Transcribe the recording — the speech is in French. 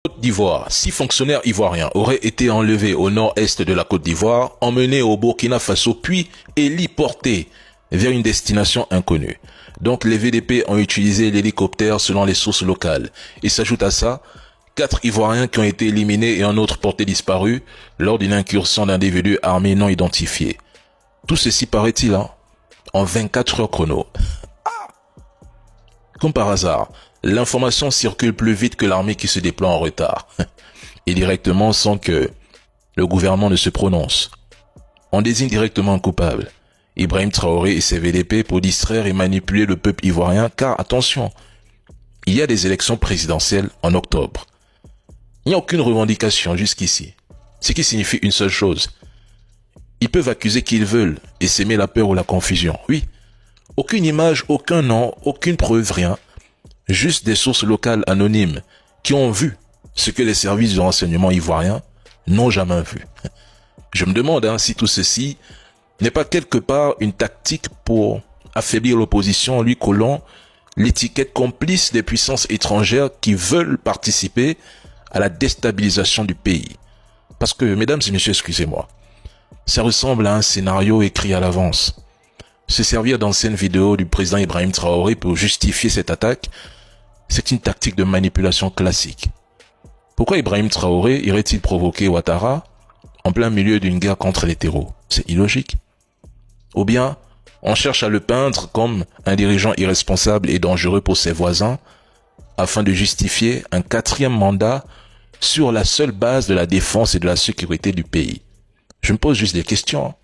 Côte d'Ivoire, 6 fonctionnaires ivoiriens auraient été enlevés au nord-est de la Côte d'Ivoire, emmenés au Burkina Faso, puis héliportés vers une destination inconnue. Donc les VDP ont utilisé l'hélicoptère selon les sources locales. Et s'ajoute à ça, 4 Ivoiriens qui ont été éliminés et un autre porté disparu lors d'une incursion d'individus armés non identifiés. Tout ceci paraît-il, en 24 heures chrono. Comme par hasard, l'information circule plus vite que l'armée qui se déploie en retard. Et directement sans que le gouvernement ne se prononce. On désigne directement un coupable, Ibrahim Traoré et ses VDP, pour distraire et manipuler le peuple ivoirien, car attention, il y a des élections présidentielles en octobre. Il n'y a aucune revendication jusqu'ici, ce qui signifie une seule chose. Ils peuvent accuser qui ils veulent et s'aimer la peur ou la confusion, oui. Aucune image, aucun nom, aucune preuve, rien. Juste des sources locales anonymes qui ont vu ce que les services de renseignement ivoiriens n'ont jamais vu. Je me demande si tout ceci n'est pas quelque part une tactique pour affaiblir l'opposition en lui collant l'étiquette complice des puissances étrangères qui veulent participer à la déstabilisation du pays. Parce que, mesdames et messieurs, excusez-moi, ça ressemble à un scénario écrit à l'avance. Se servir d'anciennes vidéos du président Ibrahim Traoré pour justifier cette attaque, c'est une tactique de manipulation classique. Pourquoi Ibrahim Traoré irait-il provoquer Ouattara en plein milieu d'une guerre contre les terreaux? C'est illogique. Ou bien, on cherche à le peindre comme un dirigeant irresponsable et dangereux pour ses voisins afin de justifier un 4e mandat sur la seule base de la défense et de la sécurité du pays. Je me pose juste des questions.